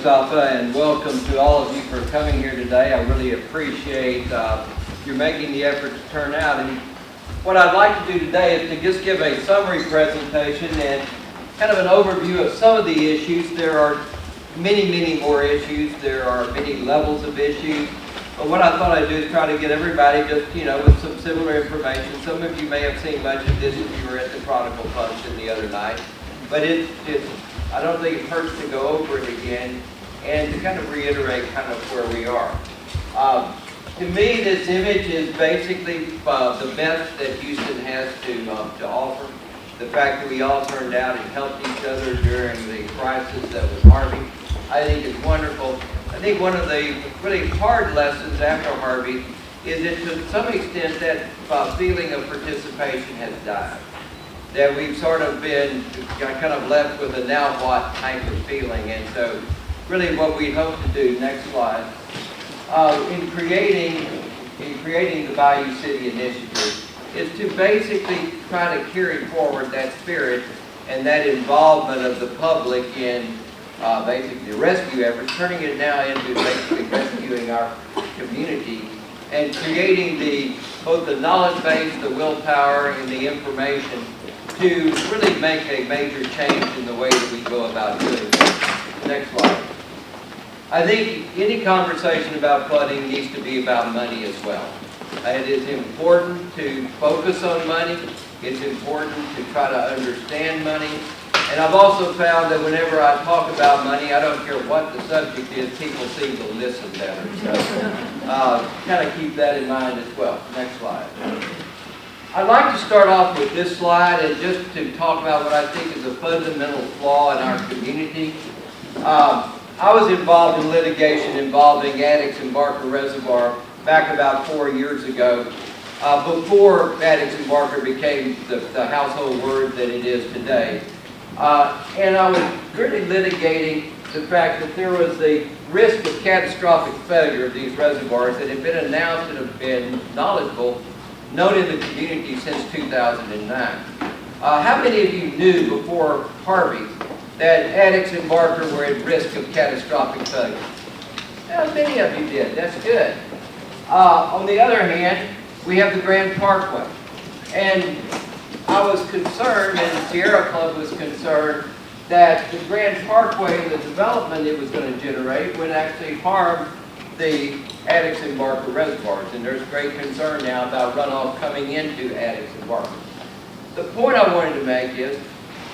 Mustafa, and welcome to all of you for coming here today. I really appreciate you making the effort to turn out. And what I'd like to do today is to just give a summary presentation and kind of an overview of some of the issues. There are many more issues. There are many levels of issues. But what I thought I'd do is try to get everybody just, with some similar information. Some of you may have seen much of this if you were at the Prodigal Function the other night. But I don't think it hurts to go over it again and to kind of reiterate kind of where we are. To me, this image is basically the best that Houston has to offer. The fact that we all turned out and helped each other during the crisis that was Harvey, I think is wonderful. I think one of the really hard lessons after Harvey is that to some extent that feeling of participation has died. That we've sort of been kind of left with a now what type of feeling. And so really what we hope to do, next slide, in creating the Bayou City Initiative is to basically try to carry forward that spirit and that involvement of the public in basically the rescue effort, turning it now into basically rescuing our community and creating both the knowledge base, the willpower, and the information to really make a major change in the way that we go about doing it. Next slide. I think any conversation about flooding needs to be about money as well. It is important to focus on money. It's important to try to understand money. And I've also found that whenever I talk about money, I don't care what the subject is, people seem to listen better. So kind of keep that in mind as well. Next slide. I'd like to start off with this slide and just to talk about what I think is a fundamental flaw in our community. I was involved in litigation involving Addicks and Barker Reservoir back about 4 years ago, before Addicks and Barker became the household word that it is today. And I was really litigating the fact that there was the risk of catastrophic failure of these reservoirs that had been announced and have been known in the community since 2009. How many of you knew before Harvey that Addicks and Barker were at risk of catastrophic failure? Well, many of you did. That's good. On the other hand, we have the Grand Parkway. And I was concerned, and Sierra Club was concerned, that the Grand Parkway and the development it was going to generate would actually harm the Addicks and Barker reservoirs, and there's great concern now about runoff coming into Addicks and Barker. The point I wanted to make is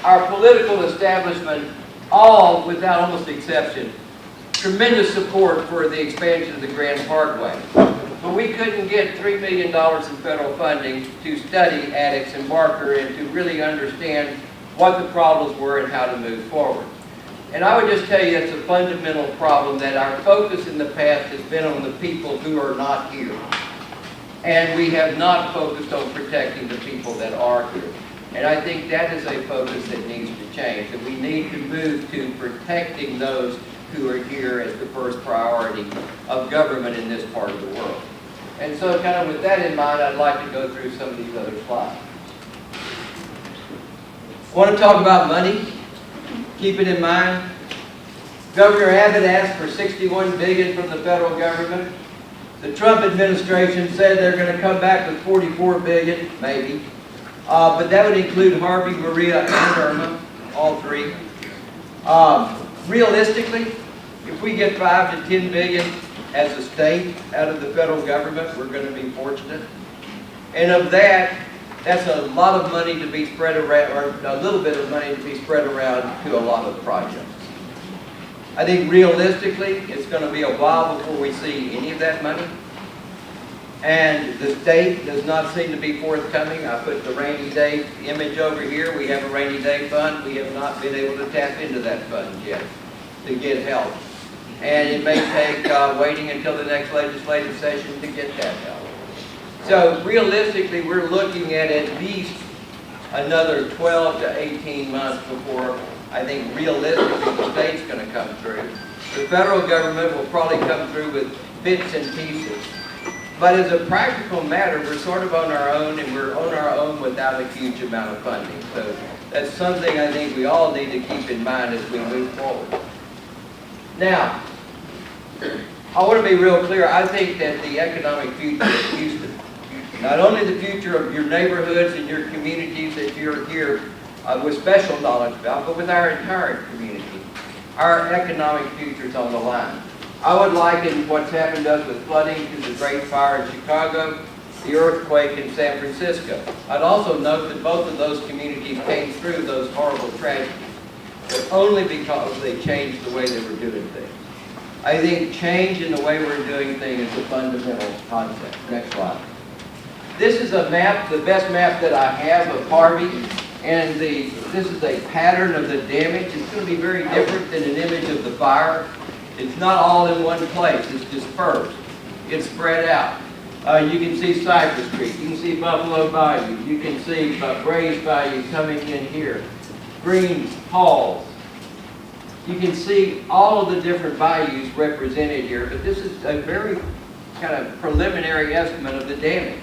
our political establishment, all without almost exception, tremendous support for the expansion of the Grand Parkway. But we couldn't get $3 million in federal funding to study Addicks and Barker and to really understand what the problems were and how to move forward. And I would just tell you it's a fundamental problem that our focus in the past has been on the people who are not here. And we have not focused on protecting the people that are here. And I think that is a focus that needs to change. That we need to move to protecting those who are here as the first priority of government in this part of the world. And so kind of with that in mind, I'd like to go through some of these other slides. I want to talk about money. Keep it in mind. Governor Abbott asked for $61 billion from the federal government. The Trump administration said they're going to come back with $44 billion, maybe. But that would include Harvey, Maria, and Irma, all three. Realistically, if we get $5 to $10 billion as a state out of the federal government, we're going to be fortunate. And of that, that's a lot of money to be spread around, or a little bit of money to be spread around to a lot of projects. I think realistically, it's going to be a while before we see any of that money. And the state does not seem to be forthcoming. I put the rainy day image over here. We have a rainy day fund. We have not been able to tap into that fund yet to get help. And it may take waiting until the next legislative session to get that help. So realistically, we're looking at least another 12 to 18 months before I think realistically the state's going to come through. The federal government will probably come through with bits and pieces. But as a practical matter, we're sort of on our own, and we're on our own without a huge amount of funding. So that's something I think we all need to keep in mind as we move forward. Now, I want to be real clear. I think that the economic future of Houston, not only the future of your neighborhoods and your communities that you're here with special knowledge about, but with our entire community, our economic future is on the line. I would liken what's happened to us with flooding to the Great Fire in Chicago, the earthquake in San Francisco. I'd also note that both of those communities came through those horrible tragedies, but only because they changed the way they were doing things. I think change in the way we're doing things is a fundamental concept. Next slide. This is a map, the best map that I have of Harvey, and this is a pattern of the damage. It's going to be very different than an image of the fire. It's not all in one place. It's dispersed. It's spread out. You can see Cypress Creek. You can see Buffalo Bayou. You can see Brays Bayou coming in here. Greens, Halls. You can see all of the different bayous represented here, but this is a very kind of preliminary estimate of the damage.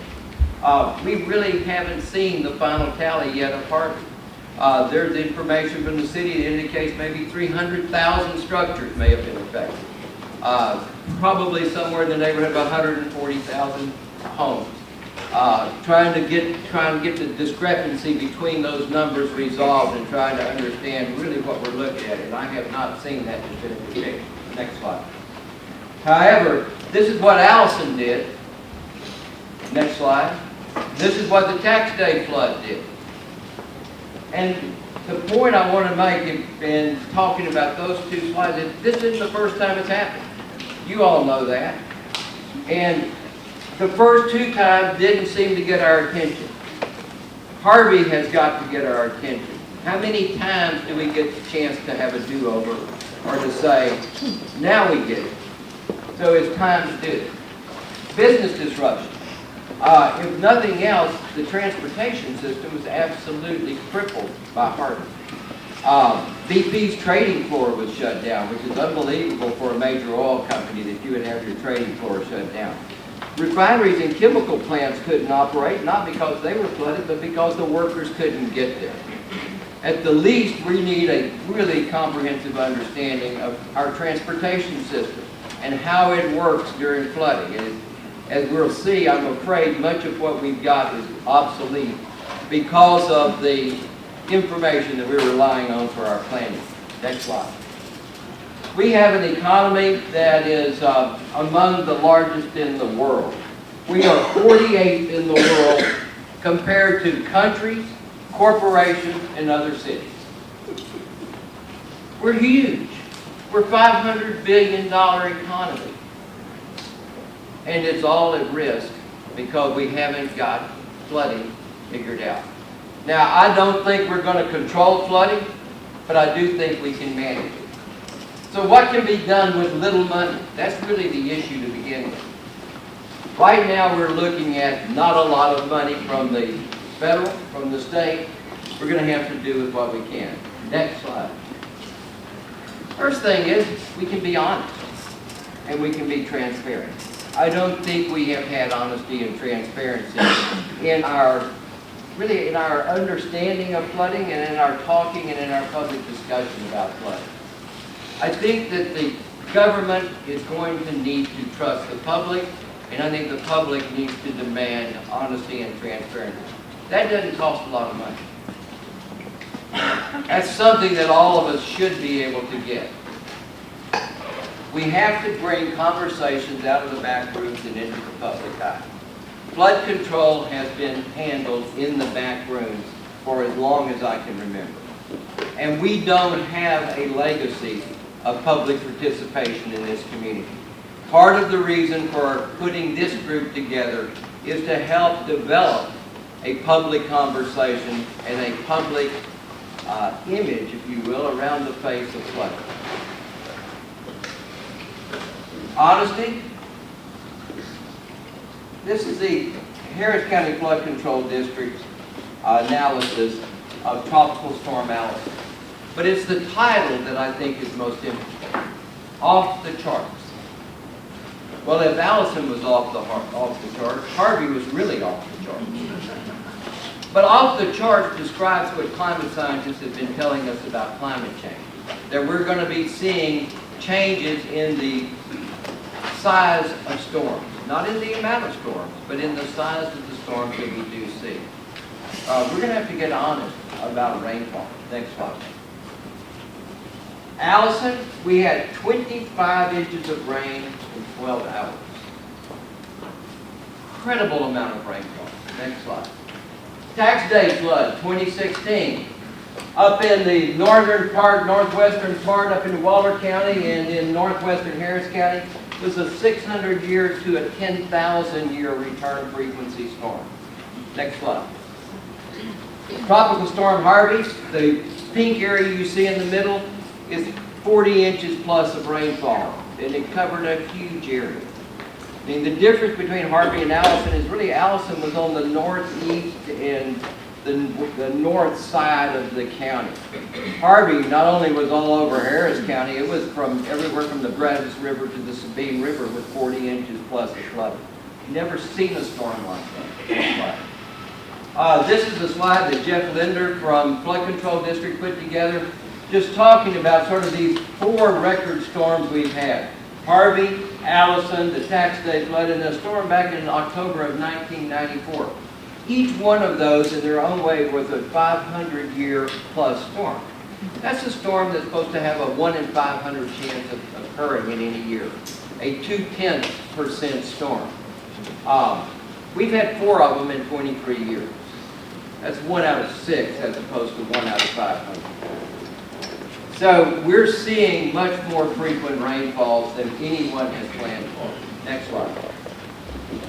We really haven't seen the final tally yet of Harvey. There's information from the city that indicates maybe 300,000 structures may have been affected. Probably somewhere in the neighborhood of 140,000 homes. Trying to get the discrepancy between those numbers resolved and trying to understand really what we're looking at. And I have not seen that definitive picture. Next slide. However, this is what Allison did. Next slide. This is what the tax day flood did. And the point I want to make in talking about those two slides is this isn't the first time it's happened. You all know that. And the first two times didn't seem to get our attention. Harvey has got to get our attention. How many times do we get the chance to have a do-over or to say, now we get it? So it's time to do it. Business disruption. If nothing else, the transportation system was absolutely crippled by Harvey. BP's trading floor was shut down, which is unbelievable for a major oil company that you would have your trading floor shut down. Refineries and chemical plants couldn't operate, not because they were flooded, but because the workers couldn't get there. At the least, we need a really comprehensive understanding of our transportation system and how it works during flooding. And as we'll see, I'm afraid much of what we've got is obsolete because of the information that we're relying on for our planning. Next slide. We have an economy that is among the largest in the world. We are 48th in the world compared to countries, corporations, and other cities. We're huge. We're a $500 billion economy. And it's all at risk because we haven't got flooding figured out. Now, I don't think we're going to control flooding, but I do think we can manage it. So what can be done with little money? That's really the issue to begin with. Right now, we're looking at not a lot of money from the federal, from the state. We're going to have to do with what we can. Next slide. First thing is, we can be honest, and we can be transparent. I don't think we have had honesty and transparency in our understanding of flooding and in our talking and in our public discussion about flooding. I think that the government is going to need to trust the public, and I think the public needs to demand honesty and transparency. That doesn't cost a lot of money. That's something that all of us should be able to get. We have to bring conversations out of the back rooms and into the public eye. Flood control has been handled in the back rooms for as long as I can remember. And we don't have a legacy of public participation in this community. Part of the reason for putting this group together is to help develop a public conversation and a public image, if you will, around the face of flooding. Honesty. This is the Harris County Flood Control District's analysis of Tropical Storm Allison. But it's the title that I think is most interesting. Off the charts. Well, if Allison was off the charts, Harvey was really off the charts. But off the charts describes what climate scientists have been telling us about climate change. That we're going to be seeing changes in the size of storms. Not in the amount of storms, but in the size of the storms that we do see. We're going to have to get honest about rainfall. Next slide. Allison, we had 25 inches of rain in 12 hours. Incredible amount of rainfall. Next slide. Tax day flood, 2016. Up in the northern part, northwestern part, up in Waller County and in northwestern Harris County, was a 600-year to a 10,000-year return frequency storm. Next slide. Tropical Storm Harvey, the pink area you see in the middle, is 40 inches plus of rainfall, and it covered a huge area. I mean, the difference between Harvey and Allison is really Allison was on the northeast and the north side of the county. Harvey not only was all over Harris County, it was from everywhere from the Brazos River to the Sabine River with 40 inches plus of flooding. Never seen a storm like that. This is a slide that Jeff Linder from Flood Control District put together, just talking about sort of these 4 record storms we've had. Harvey, Allison, the tax day flood, and a storm back in October of 1994. Each one of those in their own way was a 500-year plus storm. That's a storm that's supposed to have a 1 in 500 chance of occurring in any year. A 0.2% storm. We've had 4 of them in 23 years. That's 1 out of 6 as opposed to 1 out of 500. So we're seeing much more frequent rainfalls than anyone has planned for. Next slide.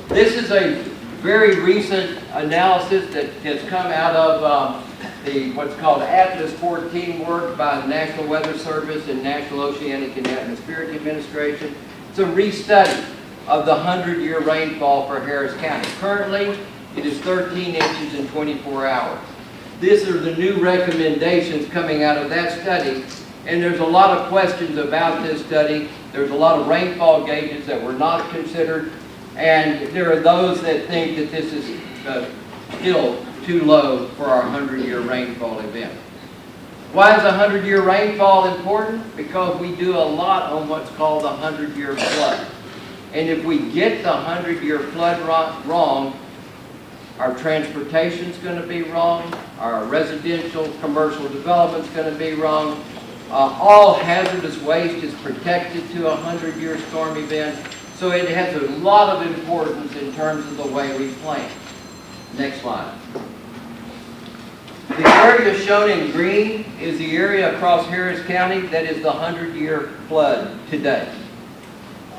This is a very recent analysis that has come out of what's called Atlas 14 work by the National Weather Service and National Oceanic and Atmospheric Administration. It's a restudy of the 100-year rainfall for Harris County. Currently, it is 13 inches in 24 hours. These are the new recommendations coming out of that study, and there's a lot of questions about this study. There's a lot of rainfall gauges that were not considered, and there are those that think that this is still too low for our 100-year rainfall event. Why is a 100-year rainfall important? Because we do a lot on what's called the 100-year flood. And if we get the 100-year flood wrong, our transportation's going to be wrong, our residential, commercial development's going to be wrong, all hazardous waste is protected to a 100-year storm event, so it has a lot of importance in terms of the way we plan. Next slide. The area shown in green is the area across Harris County that is the 100-year flood today.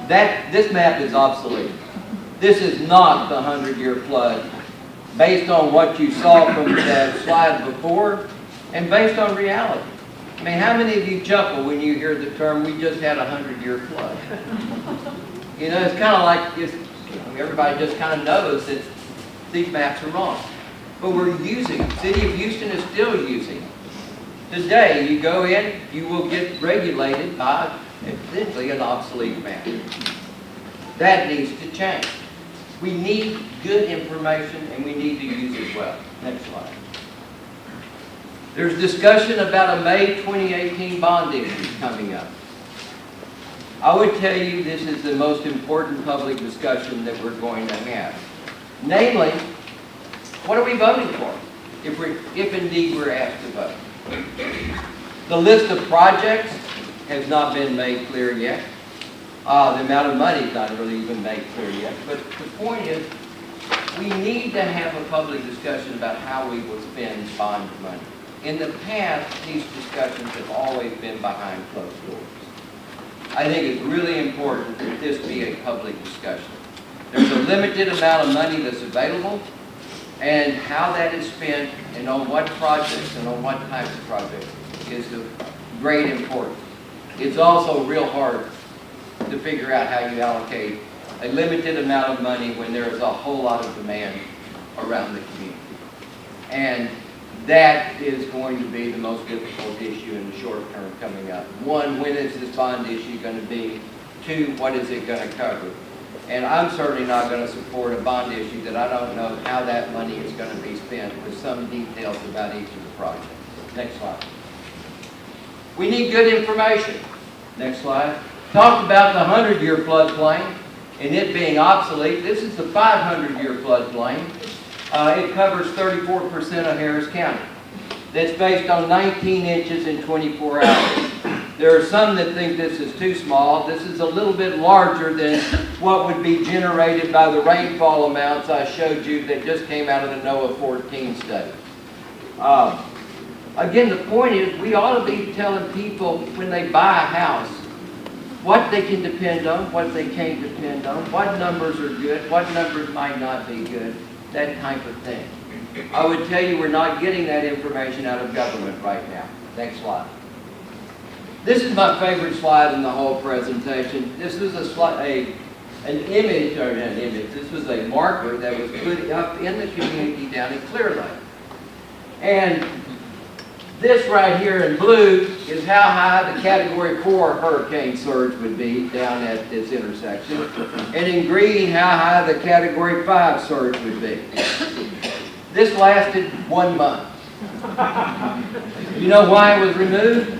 This map is obsolete. This is not the 100-year flood based on what you saw from that slide before and based on reality. I mean, how many of you chuckle when you hear the term, we just had a 100-year flood? You know, it's kind of like everybody just kind of knows that these maps are wrong. But we're using them. City of Houston is still using them. Today, you go in, you will get regulated by essentially an obsolete map. That needs to change. We need good information and we need to use it well. Next slide. There's discussion about a May 2018 bond issue coming up. I would tell you this is the most important public discussion that we're going to have. Namely, what are we voting for if indeed we're asked to vote? The list of projects has not been made clear yet. The amount of money is not really even made clear yet. But the point is, we need to have a public discussion about how we will spend bond money. In the past, these discussions have always been behind closed doors. I think it's really important that this be a public discussion. There's a limited amount of money that's available, and how that is spent and on what projects and on what types of projects is of great importance. It's also real hard to figure out how you allocate a limited amount of money when there is a whole lot of demand around the community. And that is going to be the most difficult issue in the short term coming up. One, when is this bond issue going to be? Two, what is it going to cover? And I'm certainly not going to support a bond issue that I don't know how that money is going to be spent with some details about each of the projects. Next slide. We need good information. Next slide. Talked about the 100-year floodplain and it being obsolete. This is the 500-year floodplain. It covers 34% of Harris County. That's based on 19 inches in 24 hours. There are some that think this is too small. This is a little bit larger than what would be generated by the rainfall amounts I showed you that just came out of the NOAA 14 study. Again, the point is we ought to be telling people when they buy a house what they can depend on, what they can't depend on, what numbers are good, what numbers might not be good, that type of thing. I would tell you we're not getting that information out of government right now. Next slide. This is my favorite slide in the whole presentation. This is this was a marker that was put up in the community down in Clear Lake. And this right here in blue is how high the Category 4 hurricane surge would be down at this intersection. And in green, how high the Category 5 surge would be. This lasted 1 month. You know why it was removed?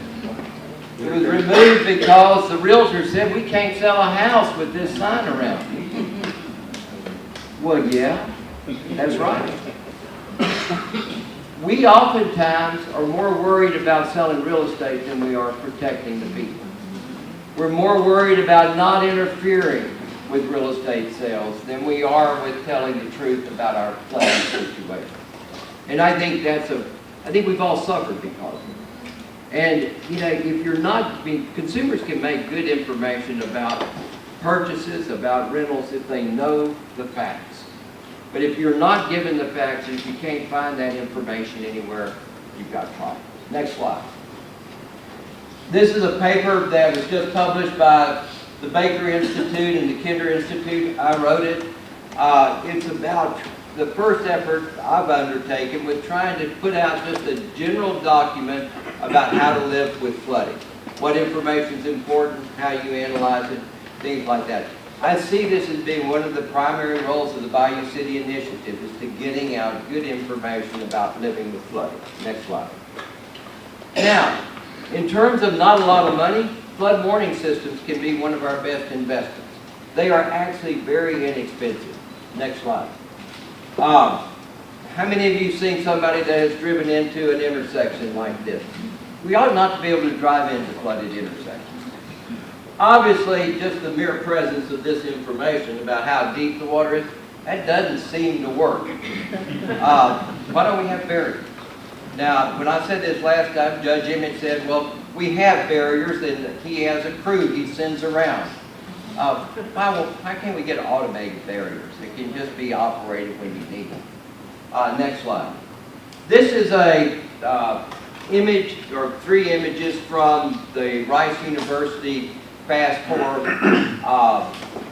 It was removed because the realtor said, we can't sell a house with this sign around. Well, yeah, that's right. We oftentimes are more worried about selling real estate than we are protecting the people. We're more worried about not interfering with real estate sales than we are with telling the truth about our flooding situation. And I think I think we've all suffered because of it. And, you know, if you're not, consumers can make good information about purchases, about rentals, if they know the facts. But if you're not given the facts and if you can't find that information anywhere, you've got problems. Next slide. This is a paper that was just published by the Baker Institute and the Kinder Institute. I wrote it. It's about the first effort I've undertaken with trying to put out just a general document about how to live with flooding. What information is important, how you analyze it, things like that. I see this as being one of the primary roles of the Bayou City Initiative, is to getting out good information about living with flooding. Next slide. Now, in terms of not a lot of money, flood warning systems can be one of our best investments. They are actually very inexpensive. Next slide. How many of you have seen somebody that has driven into an intersection like this? We ought not to be able to drive into flooded intersections. Obviously, just the mere presence of this information about how deep the water is, that doesn't seem to work. Why don't we have barriers? Now, when I said this last time, Judge Emmett said, well, we have barriers and he has a crew he sends around. Why can't we get automated barriers that can just be operated when you need them? Next slide. This is a image, or 3 images from the Rice University Fast Core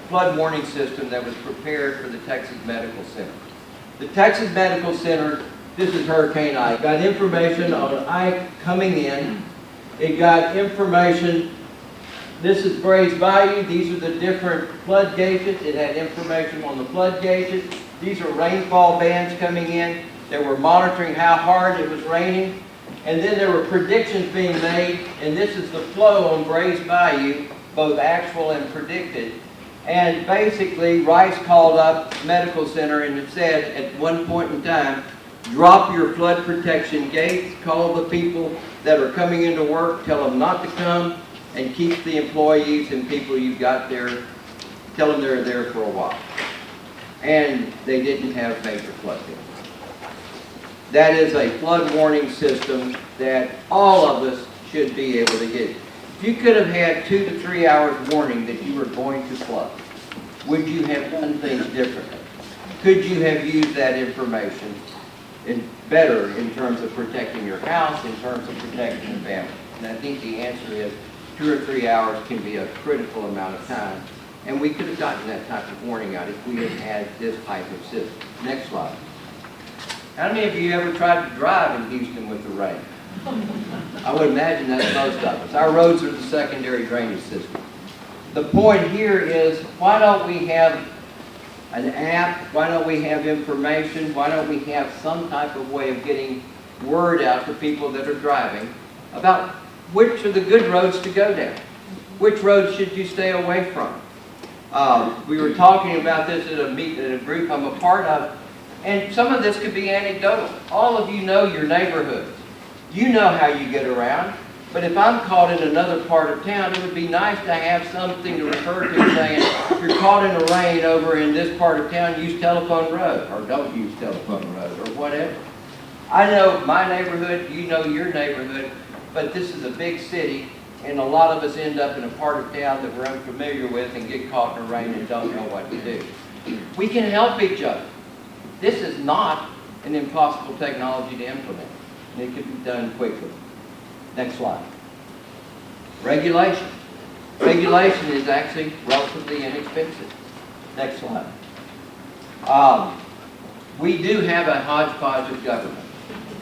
flood warning system that was prepared for the Texas Medical Center. The Texas Medical Center, this is Hurricane Ike, got information on Ike coming in. It got information. This is Brays Bayou. These are the different flood gauges. It had information on the flood gauges. These are rainfall bands coming in. They were monitoring how hard it was raining. And then there were predictions being made, and this is the flow on Brays Bayou, both actual and predicted. And basically, Rice called up Medical Center and it said at one point in time, drop your flood protection gates, call the people that are coming into work, tell them not to come, and keep the employees and people you've got there, tell them they're there for a while. And they didn't have major flood damage. That is a flood warning system that all of us should be able to get. If you could have had 2 to 3 hours warning that you were going to flood, would you have done things differently? Could you have used that information better in terms of protecting your house, in terms of protecting the family? And I think the answer is 2 or 3 hours can be a critical amount of time. And we could have gotten that type of warning out if we had had this type of system. Next slide. How many of you ever tried to drive in Houston with the rain? I would imagine that's most of us. Our roads are the secondary drainage system. The point here is, why don't we have an app? Why don't we have information? Why don't we have some type of way of getting word out to people that are driving about which are the good roads to go down? Which roads should you stay away from? We were talking about this at a group I'm a part of, and some of this could be anecdotal. All of you know your neighborhoods. You know how you get around. But if I'm caught in another part of town, it would be nice to have something to refer to saying, if you're caught in a rain over in this part of town, use Telephone Road, or don't use Telephone Road, or whatever. I know my neighborhood, you know your neighborhood, but this is a big city, and a lot of us end up in a part of town that we're unfamiliar with and get caught in a rain and don't know what to do. We can help each other. This is not an impossible technology to implement, and it can be done quickly. Next slide. Regulation. Regulation is actually relatively inexpensive. Next slide. We do have a hodgepodge of government.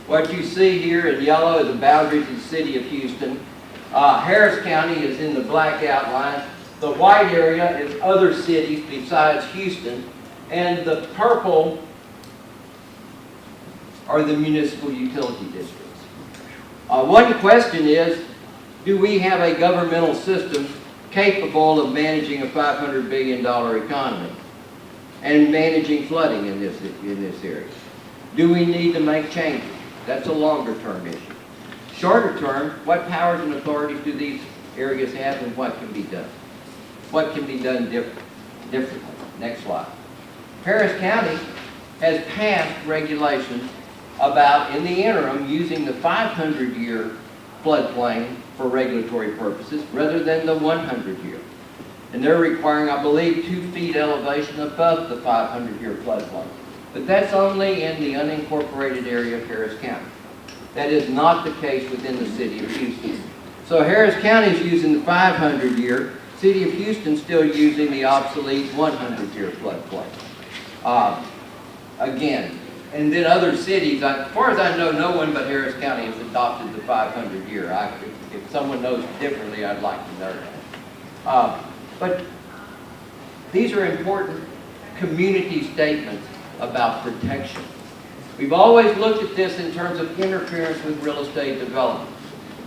What you see here in yellow is the boundaries of the city of Houston. Harris County is in the black outline. The white area is other cities besides Houston. And the purple are the municipal utility districts. One question is, do we have a governmental system capable of managing a $500 billion economy and managing flooding in this area? Do we need to make changes? That's a longer term issue. Shorter term, what powers and authorities do these areas have and what can be done? What can be done differently? Next slide. Harris County has passed regulations about, in the interim, using the 500-year floodplain for regulatory purposes rather than the 100-year. And they're requiring, I believe, 2 feet elevation above the 500-year floodplain. But that's only in the unincorporated area of Harris County. That is not the case within the city of Houston. So Harris County is using the 500-year. City of Houston still using the obsolete 100-year floodplain. Again, and then other cities, as far as I know, no one but Harris County has adopted the 500-year. If someone knows differently, I'd like to know that. But these are important community statements about protection. We've always looked at this in terms of interference with real estate development.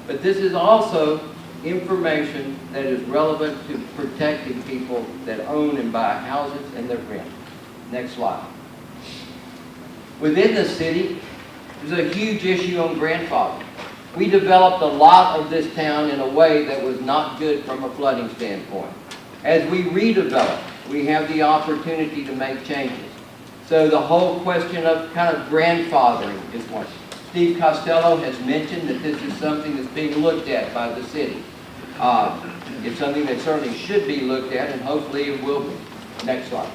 But this is also information that is relevant to protecting people that own and buy houses and that rent. Next slide. Within the city, there's a huge issue on grandfathering. We developed a lot of this town in a way that was not good from a flooding standpoint. As we redevelop, we have the opportunity to make changes. So the whole question of kind of grandfathering is one. Steve Costello has mentioned that this is something that's being looked at by the city. It's something that certainly should be looked at, and hopefully it will be. Next slide.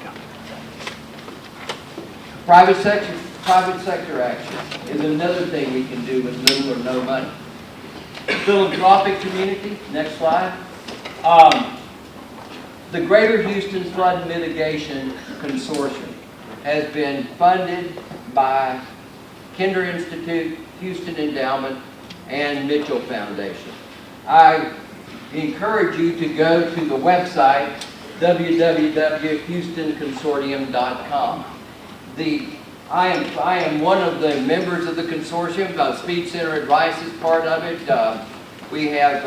Private sector action is another thing we can do with little or no money. Philanthropic community, next slide. The Greater Houston Flood Mitigation Consortium has been funded by Kinder Institute, Houston Endowment, and Mitchell Foundation. I encourage you to go to the website www.houstonconsortium.com. I am one of the members of the consortium. Speed Center Advice is part of it. We have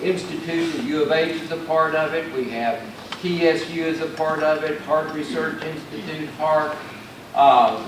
Institute of U of H is a part of it. We have TSU is a part of it. Heart Research Institute, HART,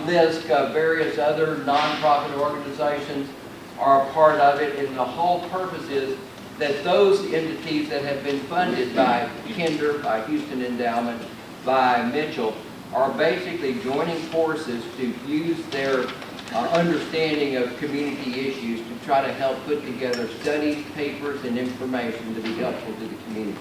LISC, various other nonprofit organizations are a part of it. And the whole purpose is that those entities that have been funded by Kinder, by Houston Endowment, by Mitchell, are basically joining forces to use their understanding of community issues to try to help put together studies, papers, and information to be helpful to the community.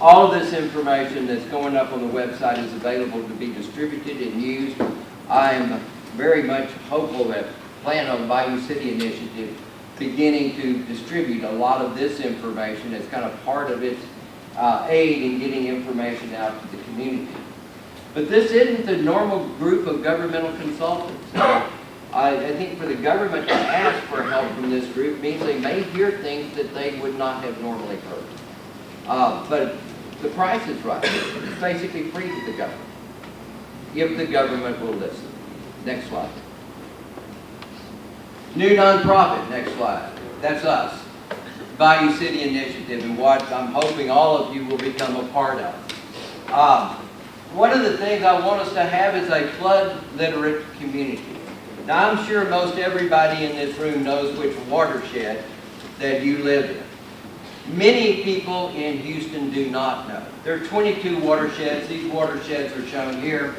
All of this information that's going up on the website is available to be distributed and used. I am very much hopeful that Plan on Bayou City Initiative beginning to distribute a lot of this information as kind of part of its aid in getting information out to the community. But this isn't the normal group of governmental consultants. I think for the government to ask for help from this group means they may hear things that they would not have normally heard. But the price is right. It's basically free to the government, if the government will listen. Next slide. New nonprofit, next slide. That's us. Bayou City Initiative and what I'm hoping all of you will become a part of. One of the things I want us to have is a flood literate community. Now I'm sure most everybody in this room knows which watershed that you live in. Many people in Houston do not know. There are 22 watersheds. These watersheds are shown here.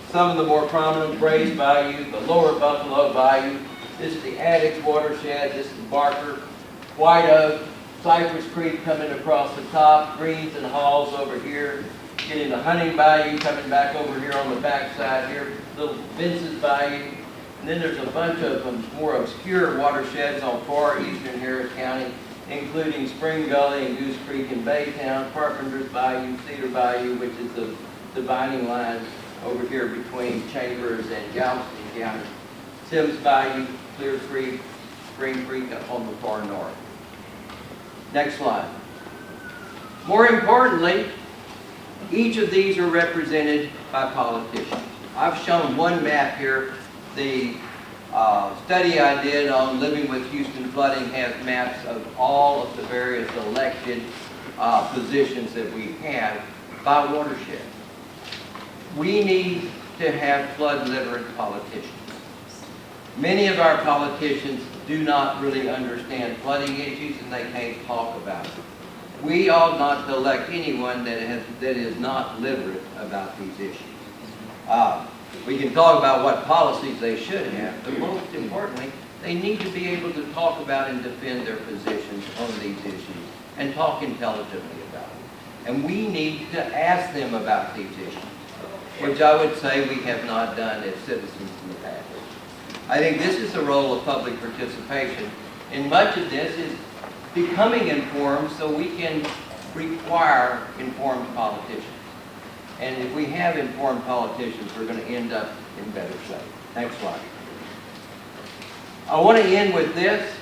Some of the more prominent, Brays Bayou, the lower Buffalo Bayou. This is the Addicts watershed. This is Barker, White Oak, Cypress Creek coming across the top, Greens and Halls over here. Getting the Hunting Bayou coming back over here on the back side here. Little Vince's Bayou. And then there's a bunch of more obscure watersheds on far eastern Harris County, including Spring Gully and Goose Creek in Baytown, Carpenter's Bayou, Cedar Bayou, which is the dividing line over here between Chambers and Galveston County, Sims Bayou, Clear Creek, Spring Creek up on the far north. Next slide. More importantly, each of these are represented by politicians. I've shown one map here. The study I did on Living with Houston Flooding has maps of all of the various elected positions that we have by watershed. We need to have flood literate politicians. Many of our politicians do not really understand flooding issues and they can't talk about it. We ought not to elect anyone that is not literate about these issues. We can talk about what policies they should have, but most importantly, they need to be able to talk about and defend their positions on these issues and talk intelligently about them. And we need to ask them about these issues, which I would say we have not done as citizens in the past. I think this is the role of public participation, and much of this is becoming informed so we can require informed politicians. And if we have informed politicians, we're going to end up in better shape. Next slide. I want to end with this.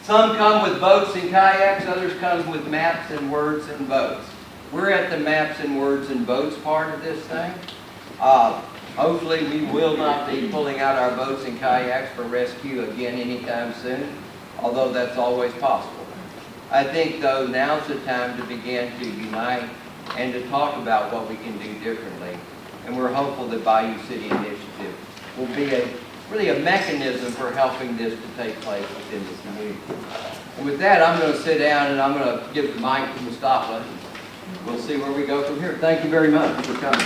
Some come with boats and kayaks, others come with maps and words and boats. We're at the maps and words and boats part of this thing. Hopefully we will not be pulling out our boats and kayaks for rescue again anytime soon, although that's always possible. I think, though, now's the time to begin to unite and to talk about what we can do differently. And we're hopeful that Bayou City Initiative will be really a mechanism for helping this to take place within the community. And with that, I'm going to sit down and I'm going to give the mic to Mustafa. We'll see where we go from here. Thank you very much for coming.